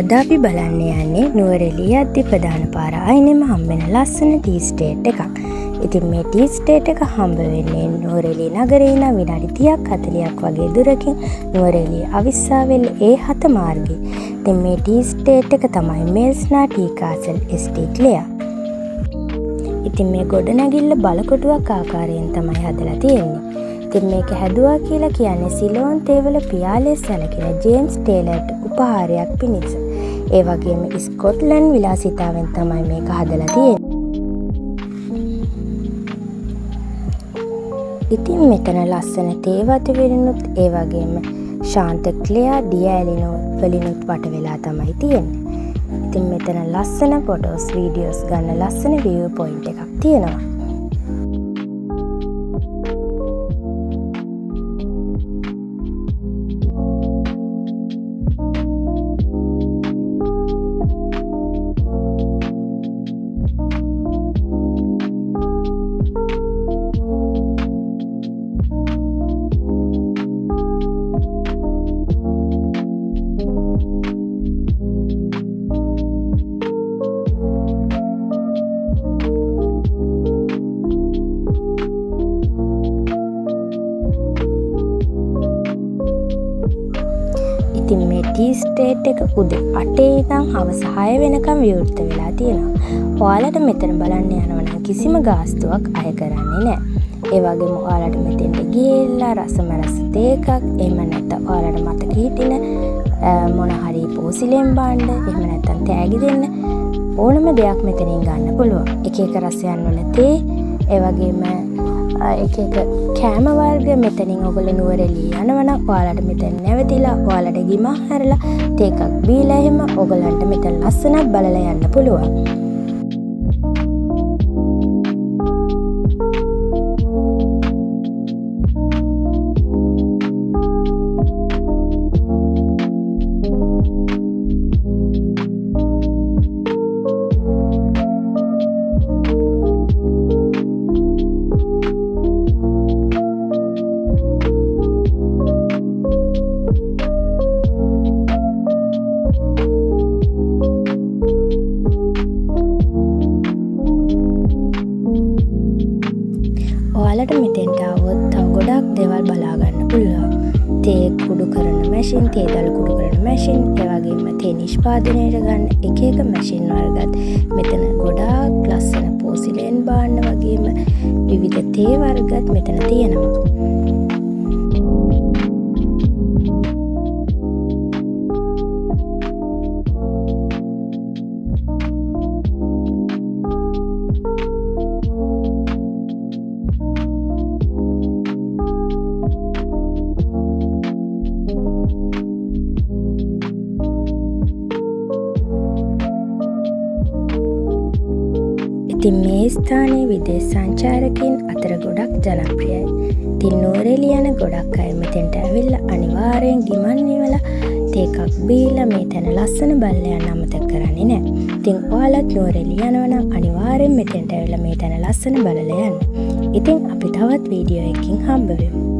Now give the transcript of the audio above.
අද අපි බලන්න යන්නේ නුවරඑළිය අධිප්‍රධාන පාර අයිනෙම හම්බෙන ලස්සන ටී ස්ටේට් එකක්. ඉතින් මේ ටී ස්ටේට් එක හම්බ වෙන්නේ නුවරඑළිය නගරේ ඉඳන් විනාඩි 30ක් 40ක් වගේ දුරකින් නුවරඑළිය අවිස්සාවේල්ල A7 මාර්ගයේ. ඉතින් මේ ටී ස්ටේට් එක තමයි මේල්ස්නා ටී කාසල් එස්ටේට් ලෙයා. ඉතින් මේ ගොඩනැගිල්ල බලකොටුවක් ආකාරයෙන් තමයි හදලා තියෙන්නේ. ඉතින් මේක හැදුවා කියලා කියන්නේ සිලෝන් තේවල පියාලේ සැලකෙන ජේම්ස් ටේලර්ට උපහාරයක් පිණිස. ඒ වගේම ස්කොට්ලන්ඩ් විලාසිතාවෙන් තමයි මේක හදලා තියෙන්නේ. ඉතින් මෙතන ලස්සන තේ වතු වලිනුත් ඒ වගේම ශාන්ත ක්ලෙයා ඩියැලිනෝ වලිනුත් වට වෙලා තමයි තියෙන්නේ. ඉතින් මෙතන ලස්සන ෆොටෝස් වීඩියෝස් ගන්න ලස්සන view point එකක් තියෙනවා. ඉතින් මේ ටී ස්ටේට් එක උදේ 8 ඉඳන් හවස 6 වෙනකම් විවෘත වෙලා තියෙනවා. ඔයාලට මෙතන බලන්න යනවා නම් කිසිම ගාස්තුවක් අය කරන්නේ නැහැ. ඒ වගේම ඔයාලට මෙතෙන්ට ගිහිල්ලා රසමරස තේ එකක් එහෙම නැත්නම් ඔයාලට මතක හිටින මොන හරි පෝසිලෙන් බාන්න එහෙම නැත්නම් තෑගි දෙන්න ඕනම දෙයක් මෙතනින් ගන්න පුළුවන්. එක එක රසයන් වල තේ ඒ වගේම එක එක කෑම වර්ග මෙතනින් ඔයගොල්ලෝ නුවරඑළිය යනවා නම් ඔයාලට මෙතන නැවතිලා ඔයාලට ගිමක් හැරලා තේ එකක් බීලා එහෙම ඔයගොල්ලන්ට මෙතන ලස්සනක් බලලා යන්න පුළුවන්. ඔයාලට මෙතෙන්ට આવොත් තව ගොඩක් දේවල් බලා ගන්න පුළුවන්. තේ කුඩු කරන මැෂින්, තේ දළු කුඩු කරන මැෂින්, ඒ වගේම තේ නිෂ්පාදනයට ගන්න එක එක මැෂින් වර්ගත් මෙතන ගොඩාක් ලස්සන පෝසිලෙන් බාන්න වගේම විවිධ තේ වර්ගත් මෙතන තියෙනවා. ඉතින් මේ ස්ථානයේ විදේශ සංචාරකයන් අතර ගොඩක් ජනප්‍රියයි. ඉතින් නුවරඑළිය යන ගොඩක් අය මෙතෙන්ට ඇවිල්ලා අනිවාර්යෙන් ගිමන් නිවලා තේ එකක් බීලා මේ තැන ලස්සන බලලා යන්න අමතක කරන්නේ නැහැ. ඉතින් ඔයාලත් නුවරඑළිය යනවා නම් අනිවාර්යෙන් මෙතෙන්ට ඇවිල්ලා මේ තැන ලස්සන බලලා යන්න. ඉතින් අපි තවත් වීඩියෝ එකකින් හම්බ වෙමු.